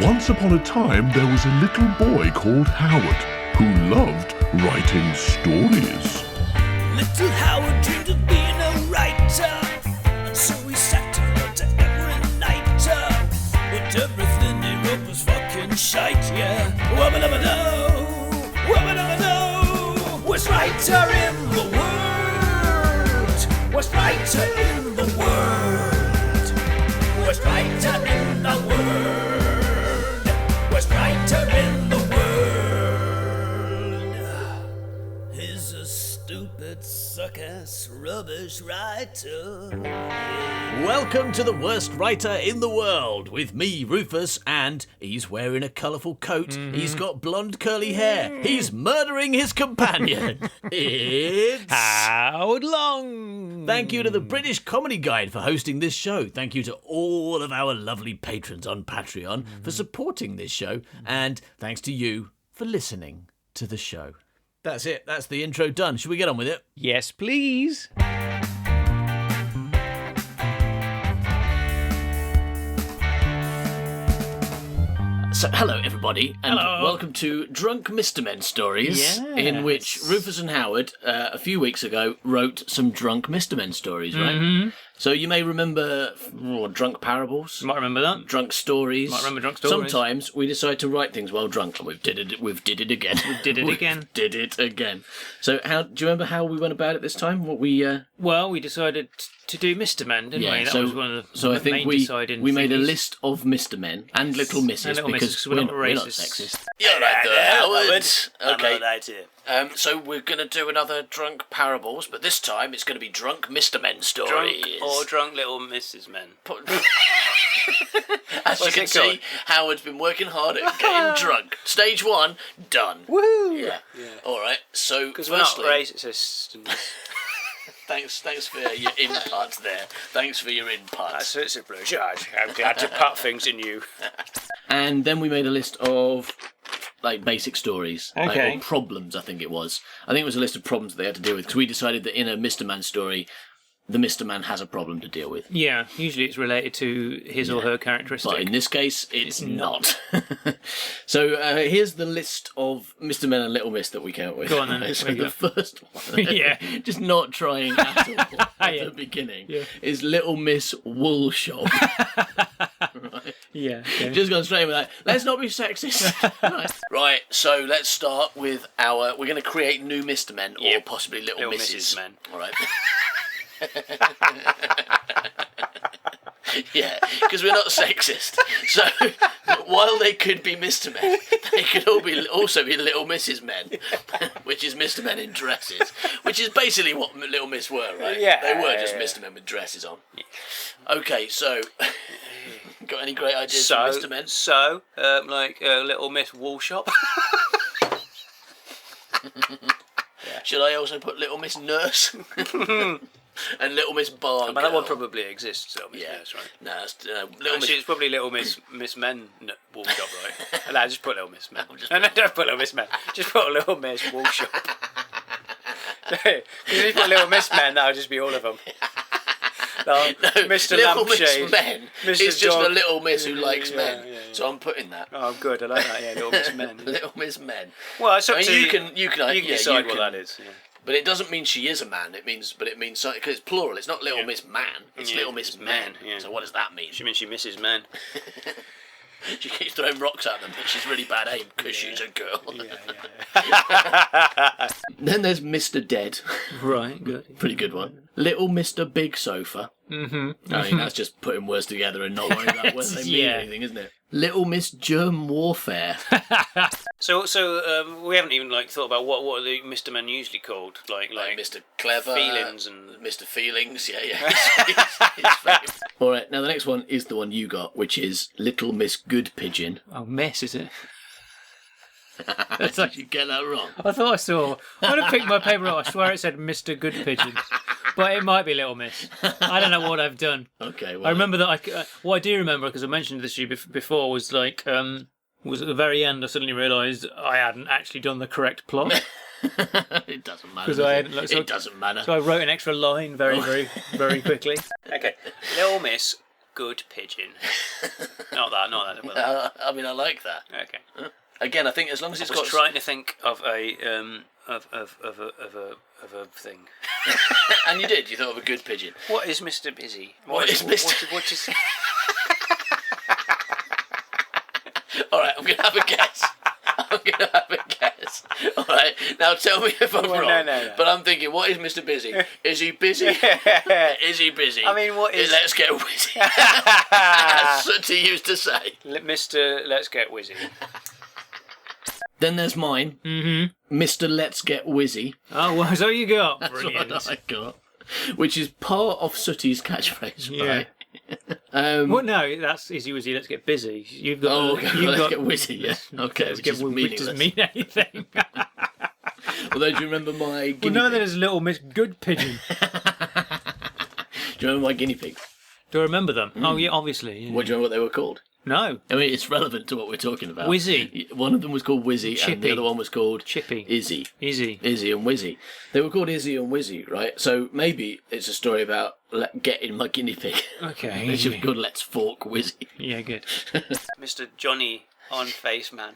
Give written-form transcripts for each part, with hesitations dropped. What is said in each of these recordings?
Once upon a time, there was a little boy called Howard who loved writing stories. Little Howard dreamed of being a writer, and so he sat and wrote every night. But everything he wrote was fucking shite, yeah. Wubba-dubba-doo, wubba-dubba-doo. Worst writer in the world, worst writer in the world, worst writer in the world, worst writer in the world. He's a stupid, suck-ass, rubbish writer. Welcome to the worst writer in the world with me, Rufus, and he's wearing a colourful coat. He's got blonde curly hair. He's murdering his companion. It's Howard Long. Thank you to the British Comedy Guide for hosting this show. Thank you to all of our lovely patrons on Patreon for supporting this show. And thanks to you for listening to the show. That's it. That's the intro done. Should we get on with it? Yes, please. So, hello everybody, and Hello. welcome to Drunk Mr. Men Stories, Yes. in which Rufus and Howard, a few weeks ago, wrote some Drunk Mr. Men stories, right? Mm-hmm. So you may remember drunk parables, Might remember that. drunk stories. Might remember drunk stories. Sometimes we decide to write things while drunk, and we've did it again. We've did it again. Did it again. So do you remember how we went about it this time? What we Well, we decided to do Mr. Men, didn't we? That so, was one of the so I think main we deciding made a thingies. list of Mr. Men and Little Misses, And Little because Misses, 'cause we're not we're not racist. sexist. You're right there, Howard. Okay. idea. So we're going to do another drunk parables, but this time it's going to be drunk Mr. Men stories. Drunk little Mrs. Men. As you What's can it called? see, Howard's been working hard at getting drunk. Stage 1, done. Woo! Yeah. All right. So Because we're not firstly, racist. And thanks for your input there. Thanks for your input. that's it's a pleasure. I'm glad to put things in you. And then we made a list of basic stories, Okay. or problems. I think it was a list of problems that they had to deal with, because we decided that in a Mr. Man story, the Mr. Man has a problem to deal with. Yeah, usually it's related to his or her characteristic. But in this case, it's not. So here's the list of Mr. Men and Little Miss that we came up with. Go on then, So there you the go. first one, Yeah. just not trying at all at Yeah. the beginning, Yeah. is Little Miss Wool Shop. Right. Yeah. Okay. Just gone straight with that. Let's not be sexist. Right, so let's start with we're going to create new Mr. Men, or Yep. possibly Little Little Misses. Mrs. Men. All right. Yeah, because we're not sexist. So while they could be Mr. Men, they could also be Little Mrs. Men, which is Mr. Men in dresses, which is basically what Little Miss were, right? Yeah, they were just yeah. Mr. Men with dresses on. Okay, so got any great ideas for Mr. Men? Little Miss Wool Shop. Should I also put Little Miss Nurse and Little Miss Bar? But that one probably exists. Little Miss Yeah. Nurse, right? No, it's, Little Actually, Miss. it's probably Little Miss Men Wool Shop, right? No, just put Little Miss Men. No, don't put Little Miss Men. Just put Little Miss Wool Shop. Because if you put Little Miss Men, that'll just be all of them. No, Mr. Little Miss Lampshade. Men. Mr. It's just a Dog. Little Miss who likes Yeah, men. yeah. So I'm putting that. Oh, good. I like that. Yeah, Little Miss Men. Little Miss Men. Well, it's up I mean, to you can decide what that is. Yeah. But it doesn't mean she is a man. It means because it's plural. It's not Little Yeah. Miss Man. It's Yeah, Little Miss it's Men. men, yeah. So what does that mean? She means she misses men. She keeps throwing rocks at them, but she's really bad aim because she's a girl. Then there's Mr. Dead. Right. Good. Pretty good one. Little Mr. Big Sofa. Mm-hmm. I mean, that's just putting words together and not worrying about whether they mean Yeah. anything, isn't it? Little Miss Germ Warfare. So we haven't even thought about what are the Mr. Men usually called, like Mr. Clever. Feelings and Mr. Feelings, yeah. He's very- All right, now the next one is the one you got, which is Little Miss Good Pigeon. Oh, Miss, is it? Did you get that wrong? I thought I saw. I would have picked my paper up. I swear it said Mr. Good Pigeon. But it might be Little Miss. I don't know what I've done. Okay, well, I remember that. What I do remember, because I mentioned this to you before, was was at the very end I suddenly realised I hadn't actually done the correct plot. It doesn't matter. Because I hadn't, It doesn't matter. So I wrote an extra line very quickly. okay, Little Miss good pigeon. not that. Well, I mean, I like that. okay. Again, I think as long as I it's was got... trying to think of a thing. And you did. You thought of a good pigeon. What is Mr. Busy? What is Mr. What is? All right, I'm going to have a guess. All right, now tell me if I'm wrong. No. But I'm thinking, what is Mr. Busy? Is he busy? Is he busy? I mean, what is? Let's get wizzy. As Sooty used to say. Mr. Let's Get Wizzy. Then there's mine. Mm-hmm. Mr. Let's Get Wizzy. Oh, well, so you got. That's Brilliant. what I got. Which is part of Sooty's catchphrase, Yeah. right? Well, no, that's Easy Wizzy, Let's Get Busy. You've got. Oh, okay. You've Let's got, get wizzy, yeah. Okay, Let's which get is which meaningless. doesn't mean anything. Although, do you remember my guinea Well, no, pig? there's Little Miss Good Pigeon. Do you remember my guinea pigs? Do I remember them? Oh, yeah, obviously. Yeah. What, do you remember what they were called? No. I mean, it's relevant to what we're talking about. Wizzy. One of them was called Wizzy, and Chippy. the other one was called Chippy. Izzy. Easy. Izzy and Wizzy. They were called Izzy and Wizzy, right? So maybe it's a story about getting my guinea pig. Okay. It should be called Let's Fork Wizzy. Yeah, good. Mr. Johnny on Face Man.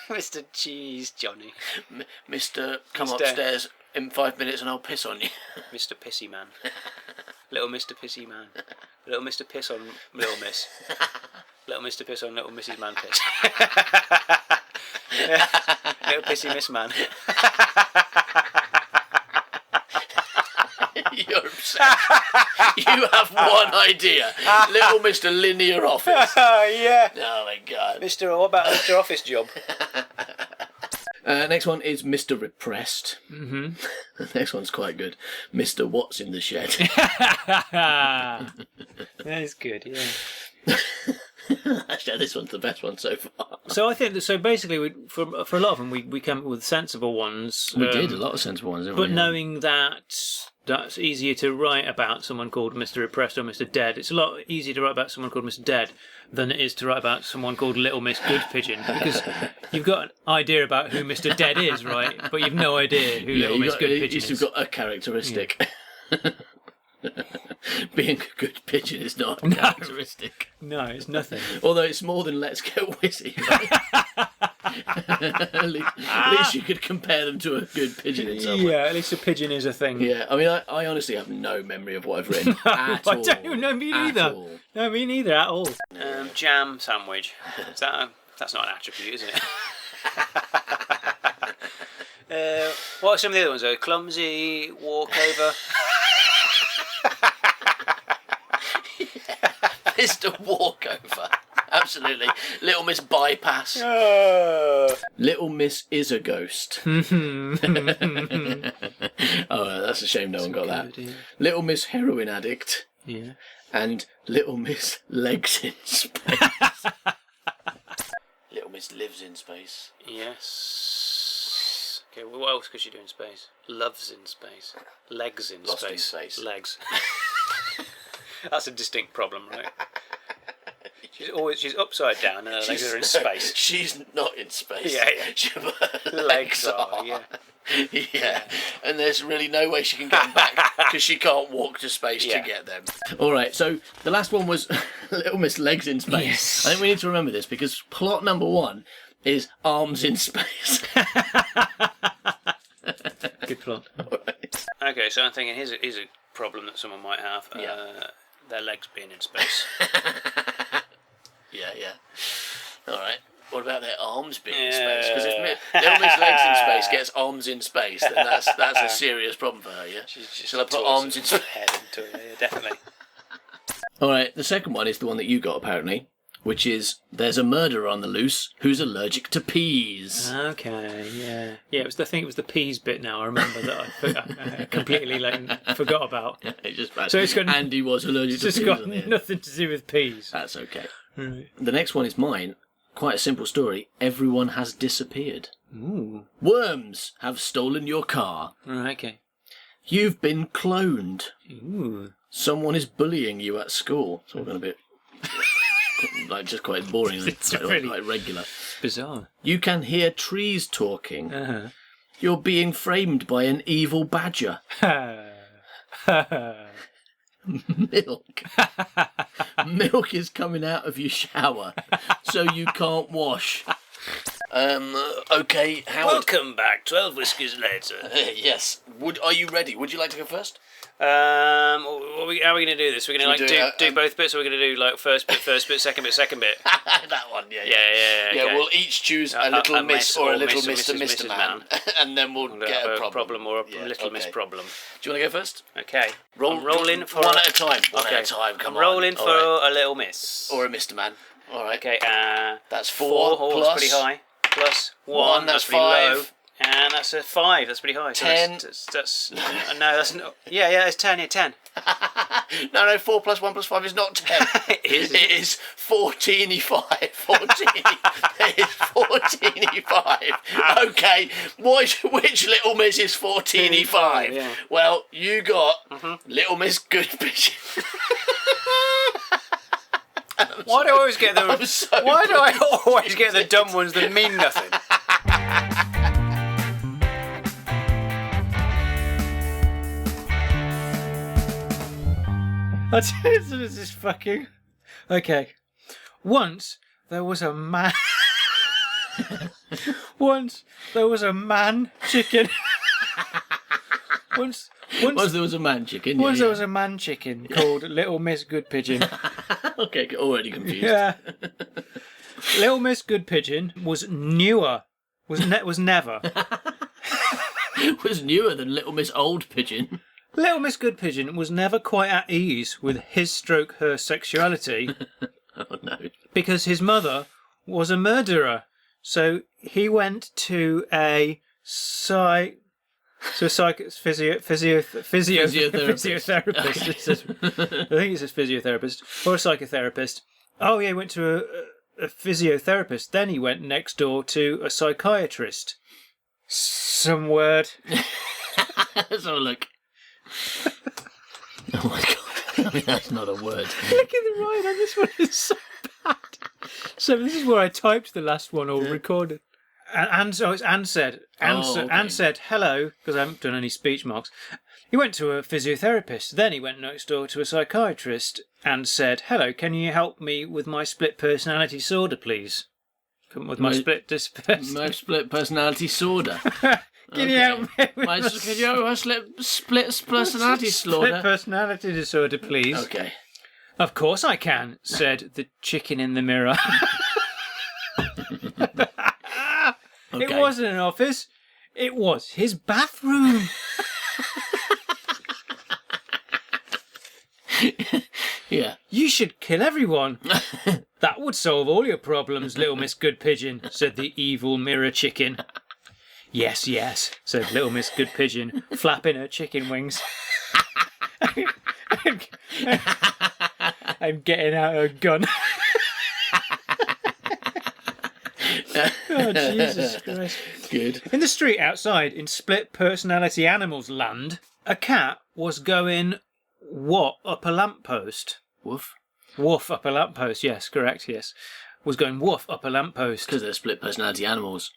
Mr. Cheese Johnny. Mr. Come Mr. upstairs in 5 minutes and I'll piss on you. Mr. Pissy Man. Little Mr. Pissy Man. Little Mr. Piss on Little Miss. Little Mr. Piss on Little Mrs. Man Piss. Little Pissy Miss Man. You're obsessed. You have one idea. Little Mr. Linear Office. Oh, yeah. Oh my god. What about Mr. Office Job? Next one is Mr. Repressed. Mm-hmm. The next one's quite good. Mr. What's in the Shed. That's good, yeah. Actually, this one's the best one so far. So I think that, so basically, for a lot of them, we came up with sensible ones. We did a lot of sensible ones, didn't we? But knowing that that's easier to write about someone called Mr. Repressed or Mr. Dead, it's a lot easier to write about someone called Mr. Dead than it is to write about someone called Little Miss Good Pigeon, because you've got an idea about who Mr. Dead is, right? But you've no idea who Little Miss Good Pigeon is. You've got a characteristic. Yeah. Being a good pigeon is not a characteristic. No, it's nothing. Although it's more than Let's Get Wizzy. Right? at least you could compare them to a good pigeon in some way. Yeah, at least a pigeon is a thing. Yeah, I mean, I honestly have no memory of what I've written at all. I don't know, me neither. No, me neither at all. Jam sandwich. That's not an attribute, is it? What are some of the other ones though? Clumsy, walkover. Mr. Walkover. Absolutely. Little Miss Bypass. Little Miss is a ghost. Oh, that's a shame no one got that. Yeah. Little Miss Heroin Addict. Yeah. And Little Miss Legs in Space. Little Miss Lives in Space. Yes. Okay, well, what else could she do in space? Loves in space. Legs in Lost space. in space. Legs. That's a distinct problem, right? She's upside down and her legs are in space. She's not in space. Yeah. Her Legs are, yeah. Yeah, and there's really no way she can get them back because she can't walk to space to get them. All right, so the last one was Little Miss Legs in Space. Yes. I think we need to remember this because plot number 1 is Arms in Space. Good plot. Right. Okay, so I'm thinking here's a problem that someone might have. Their legs being in space. Yeah. All right. What about their arms being in space? Because if Little Miss Legs in Space gets arms in space, then that's a serious problem for her, yeah? Shall I put arms in space? Head into it, yeah, definitely. All right, the second one is the one that you got, apparently, which is there's a murderer on the loose who's allergic to peas. Okay, yeah. Yeah, I think it was the peas bit now, I remember that I completely forgot about. It just So it's got- Andy was allergic It's to just peas. got on the end. nothing to do with peas. That's okay. Right. The next one is mine. Quite a simple story. Everyone has disappeared. Ooh. Worms have stolen your car. Right, okay. You've been cloned. Ooh. Someone is bullying you at school. It's all going a bit just quite boring. It's quite, really- quite regular. Bizarre. You can hear trees talking. Uh-huh. You're being framed by an evil badger. Milk. Milk is coming out of your shower, so you can't wash. Okay, Howard. Welcome back, 12 whiskies later. Yes. Are you ready? Would you like to go first? How are we going to do this? We're going to do both bits, or we're going to do like first bit, second bit? That one, yeah. Yeah, okay. We'll each choose a little miss or a little Mr. Man, and then we'll get a problem or a little miss problem. Do you want to go first? Okay. I'm rolling for one at a time. One at a time. Come on. Rolling for a little miss or a Mr. Man. All right. Okay. That's 4 plus. That's pretty high. Plus 1. That's pretty 5. low. And that's a 5. That's pretty high. 10. So that's no. That's not. Yeah. It's 10. Yeah, 10. No. 4 plus 1 plus 5 is not 10. It is 14-y-5. 14. It is 14-y-5. Okay. Which Little Miss is 14-y-5? Yeah. Well, you got Little Miss Good Pigeon. Why do I always get the dumb ones that mean nothing? This is fucking... Okay. Once there was a man... Once there was a man chicken... Once there was a man chicken. Once there was a man chicken called Little Miss Good Pigeon. Okay, already confused. Yeah. Little Miss Good Pigeon was newer. Was never. Was newer than Little Miss Old Pigeon. Little Miss Good Pigeon was never quite at ease with his/her sexuality. Oh no. Because his mother was a murderer. So he went to a physiotherapist. It says, I think it says physiotherapist or a psychotherapist. Oh yeah, he went to a physiotherapist. Then he went next door to a psychiatrist. Some word. Let's have a look. Oh my god. I mean, that's not a word. Look at the writing on this one. It's so bad. So this is where I typed the last one or recorded. And so it's Anne said, hello, because I haven't done any speech marks. He went to a physiotherapist. Then he went next door to a psychiatrist and said, hello, can you help me with my split personality disorder, please? With my split personality disorder. Can you help me with my split personality disorder? Split personality disorder, please. Okay. Of course I can, said the chicken in the mirror. Okay. It wasn't an office. It was his bathroom. Yeah. You should kill everyone. That would solve all your problems, Little Miss Good Pigeon, said the evil mirror chicken. Yes, yes, said Little Miss Good Pigeon, flapping her chicken wings. I'm getting out a gun. Oh, Jesus Christ. Good. In the street outside, in Split Personality Animals Land, a cat was going what up a lamppost? Woof. Woof up a lamppost, yes, correct, yes. Was going woof up a lamppost. Because they're split personality animals.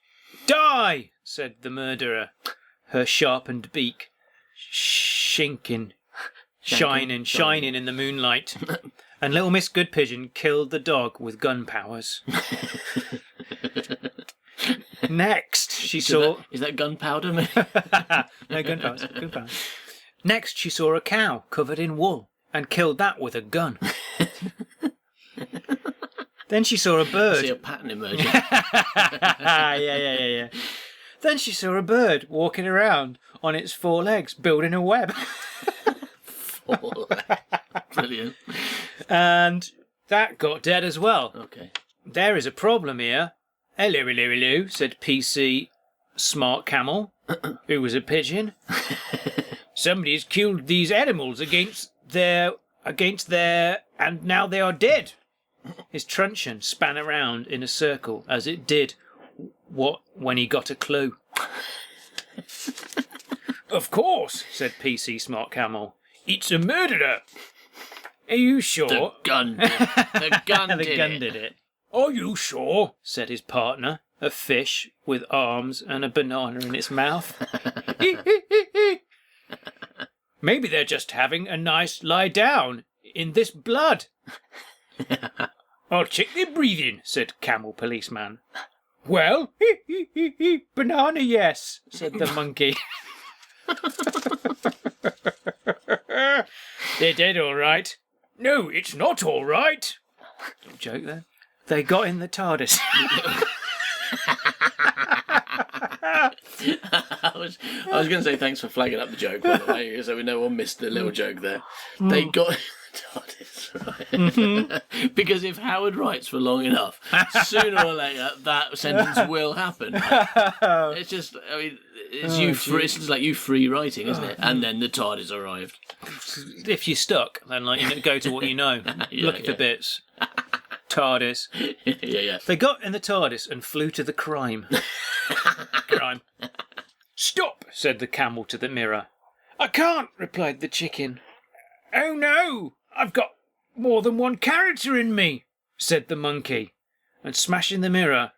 Die, said the murderer, her sharpened beak shining in the moonlight. And Little Miss Good Pigeon killed the dog with gun powers. Next, she saw... Is that gunpowder? No, gunpowder. Next, she saw a cow covered in wool and killed that with a gun. Then she saw a bird. I see a pattern emerging. Yeah. Then she saw a bird walking around on its 4 legs, building a web. 4 legs. Brilliant. And that got dead as well. Okay. There is a problem here. Hello, said PC Smart Camel, who was a pigeon. Somebody's killed these animals against their, and now they are dead. His truncheon span around in a circle as it did when he got a clue. Of course, said PC Smart Camel. It's a murderer. Are you sure? The gun did it. Are you sure? Said his partner, a fish with arms and a banana in its mouth. Maybe they're just having a nice lie down in this blood. I'll check their breathing, said Camel Policeman. Well, banana, yes, said the monkey. They're dead, all right. No, it's not all right. Little joke there. They got in the TARDIS. I was going to say thanks for flagging up the joke, by the way, so we no one missed the little joke there. They got TARDIS, right? Mm-hmm. Because if Howard writes for long enough, sooner or later that sentence will happen. Right? It's just, I mean, it's like you free writing, isn't it? And then the TARDIS arrived. If you're stuck, then go to what you know. Looking for bits. TARDIS. Yeah. They got in the TARDIS and flew to the crime. Crime. Stop, said the camel to the mirror. I can't, replied the chicken. Oh no, I've got more than one character in me, said the monkey. And smashing the mirror,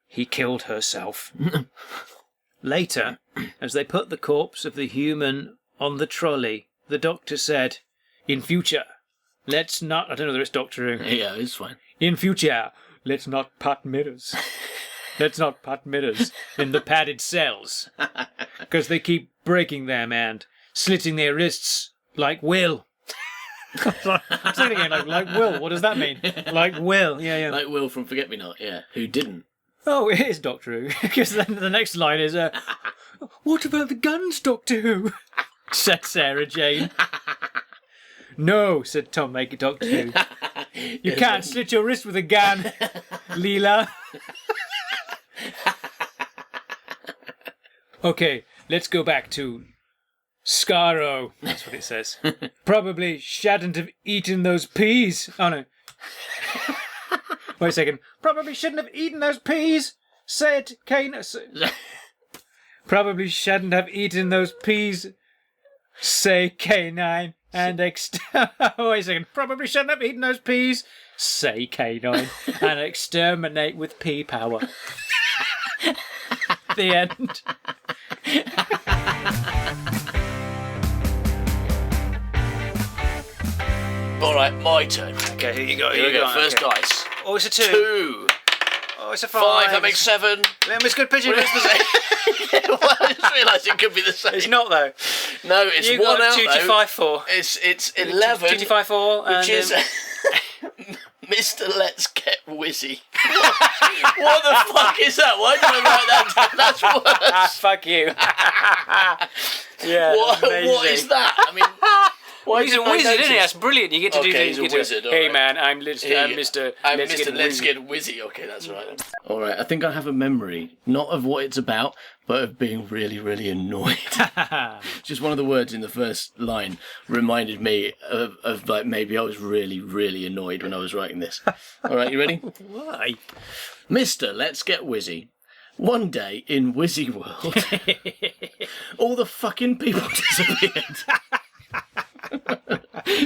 he killed herself. Later, as they put the corpse of the human on the trolley, the doctor said, in future, let's not... I don't know whether it's Doctor Who. Yeah, it's fine. In future, let's not put mirrors. Let's not put mirrors in the padded cells. Because they keep breaking them and slitting their wrists like Will. Say it again, like Will. What does that mean? Like Will, yeah. Like Will from Forget Me Not, yeah. Who didn't? Oh, it is Doctor Who. Because then the next line is, what about the guns, Doctor Who? Said Sarah Jane. No, said Tom Baker, Doctor Who. You can't slit your wrist with a gun, Leela. Okay, let's go back to Scarrow. That's what it says. Probably shouldn't have eaten those peas. Oh no. Wait a second. Probably shouldn't have eaten those peas, said Kane. Probably shouldn't have eaten those peas, say K9. And wait a second. Probably shouldn't have eaten those peas, say K9. And exterminate with pea power. The end. All right, my turn. Okay, here you go. Here we go. First dice. Oh, it's a 2. 2. Oh, it's a 5. That makes 7. Little Miss Good Pigeon. Well, I just realised it could be the same. It's not though. No, it's You one got out 2 though. to 5 4. It's 11. 2 to 5 4. Which is Mr. Let's Get Wizzy. What the fuck is that? Why did I write that? That's worse. Fuck you. Yeah. What is that? I mean, why He's a didn't I wizard, isn't he? notice? That's brilliant. You get to do Okay, things. he's a wizard, Hey alright. man, I'm Mr. Let's Get Wizzy. Okay, that's right then. All right, I think I have a memory, not of what it's about, but of being really, really annoyed. Just one of the words in the first line reminded me of like maybe I was really, really annoyed when I was writing this. All right, you ready? Why? Mr. Let's Get Wizzy. One day in Wizzy World, all the fucking people disappeared.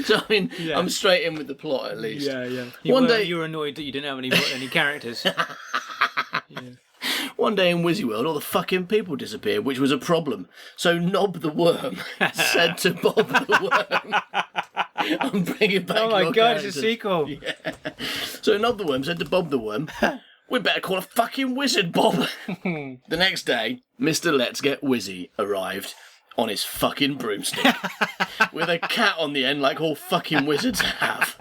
So I mean, I'm straight in with the plot at least. Yeah. One day you were annoyed that you didn't have any characters. One day in Wizzy World, all the fucking people disappeared, which was a problem. So Knob the Worm said to Bob the Worm, I'm bringing back Oh my your god, characters. it's a sequel. Yeah. So Knob the Worm said to Bob the Worm, we better call a fucking wizard, Bob. The next day, Mr. Let's Get Wizzy arrived on his fucking broomstick with a cat on the end like all fucking wizards have.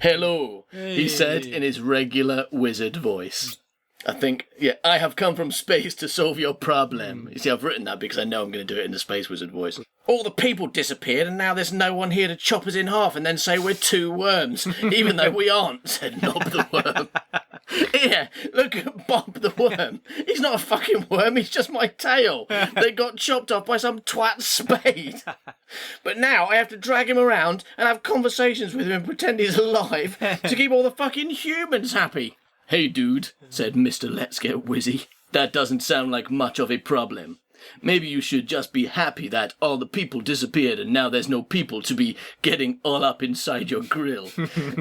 Hello, he said in his regular wizard voice. I have come from space to solve your problem. You see, I've written that because I know I'm going to do it in the space wizard voice. All the people disappeared and now there's no one here to chop us in half and then say we're two worms, even though we aren't, said Knob the Worm. Here, look at Bob the Worm. He's not a fucking worm, he's just my tail. They got chopped off by some twat spade. But now I have to drag him around and have conversations with him and pretend he's alive to keep all the fucking humans happy. Hey dude, said Mr. Let's Get Wizzy, that doesn't sound like much of a problem. Maybe you should just be happy that all the people disappeared and now there's no people to be getting all up inside your grill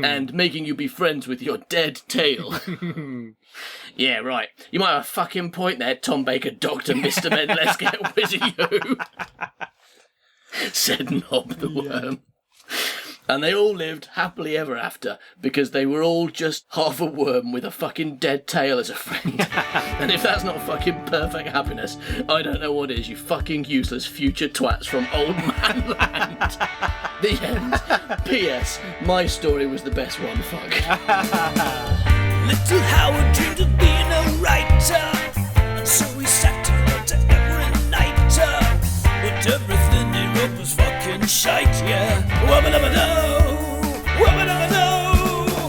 and making you be friends with your dead tail. Yeah, right. You might have a fucking point there, Tom Baker, Dr. Mr. Men, Let's Get Wizzy, you. said Knob the worm. And they all lived happily ever after because they were all just half a worm with a fucking dead tail as a friend. And if that's not fucking perfect happiness, I don't know what is, you fucking useless future twats from Old Man Land. The end. P.S. My story was the best one, fuck. Little Howard dreamed of being a writer, and so he sat and wrote every night. But everything he wrote was fucking shite, yeah. Wubba-dubba-doo,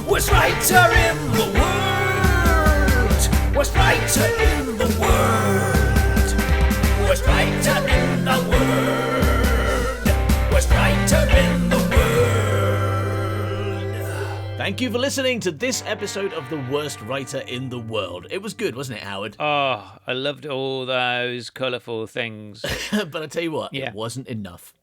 worst writer in the world, worst writer in the world, worst writer in the world, worst writer in the world. Thank you for listening to this episode of The Worst Writer in the World. It was good, wasn't it, Howard? Oh, I loved all those colourful things. But I tell you what, Yeah. it wasn't enough.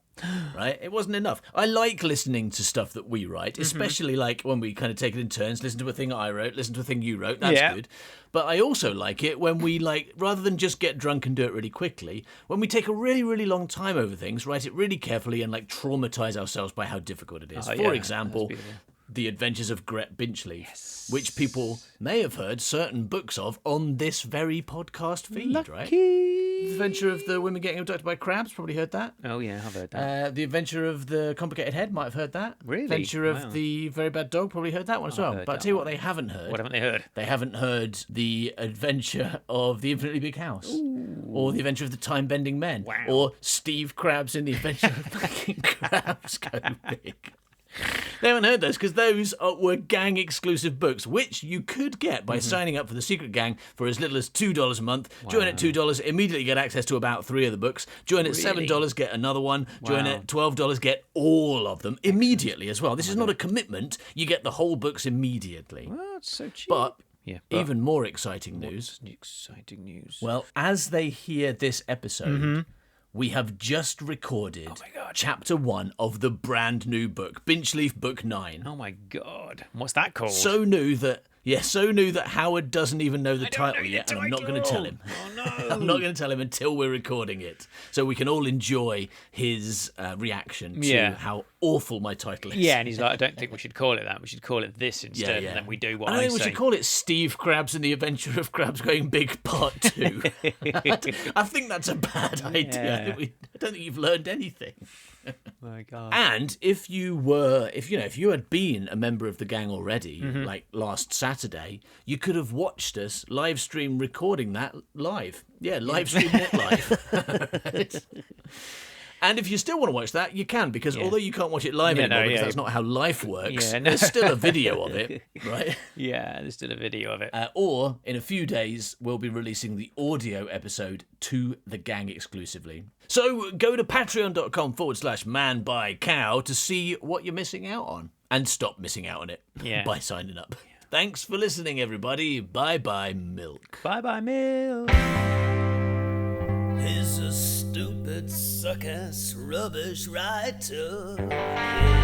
Right? It wasn't enough. I like listening to stuff that we write, especially like when we kind of take it in turns, listen to a thing I wrote, listen to a thing you wrote. That's Yeah. good. But I also like it when we, like, rather than just get drunk and do it really quickly, when we take a really, really long time over things, write it really carefully and, like, traumatize ourselves by how difficult it is. Oh, For yeah, example, that's beautiful. The Adventures of Gret Binchley, which people may have heard certain books of on this very podcast feed, right? The Adventure of the Women Getting Abducted by Crabs, probably heard that. Oh, yeah, I've heard that. The Adventure of the Complicated Head, might have heard that. Really? Adventure of Wow. the Very Bad Dog, probably heard that one as well. heard But I'll that tell you what one. they haven't heard. What haven't they heard? They haven't heard The Adventure of the Infinitely Big House. Or The Adventure of the Time-Bending Men. Wow. Or Steve Krabs in The Adventure of Making Crabs Go Big. They haven't heard those because those were gang-exclusive books, which you could get by signing up for the Secret Gang for as little as $2 a month. Join at $2, immediately get access to about 3 of the books. Join at $7, get another one. Join Wow. at $12, get all of them immediately as well. This is not a commitment. You get the whole books immediately. Oh, it's so cheap. But yeah, even more exciting news. exciting news. Well, as they hear this episode, we have just recorded chapter 1 of the brand new book, Binchleaf Book 9. Oh my God, what's that called? So new that Howard doesn't even know the title yet, and I'm not going to tell him. Oh no! I'm not going to tell him until we're recording it, so we can all enjoy his reaction to Yeah. how awful my title is. Yeah, and he's like, I don't think we should call it that. We should call it this instead, Yeah. and then we do what I I think we say. should call it Steve Krabs and the Adventure of Krabs Going Big Part 2. I think that's a bad idea. Yeah. I don't think you've learned anything. My God. And if you had been a member of the gang already, like last Saturday, you could have watched us live stream recording that live. Yeah, live stream it live. And if you still want to watch that, you can, because although you can't watch it live anymore, because that's not how life works, Yeah, no. there's still a video of it, right? Yeah, there's still a video of it. Or, in a few days, we'll be releasing the audio episode to the gang exclusively. So go to patreon.com/manbycow to see what you're missing out on. And stop missing out on it by signing up. Thanks for listening, everybody. Bye-bye, milk. Bye-bye, Mill. He's a stupid, suck-ass, rubbish writer. Yeah.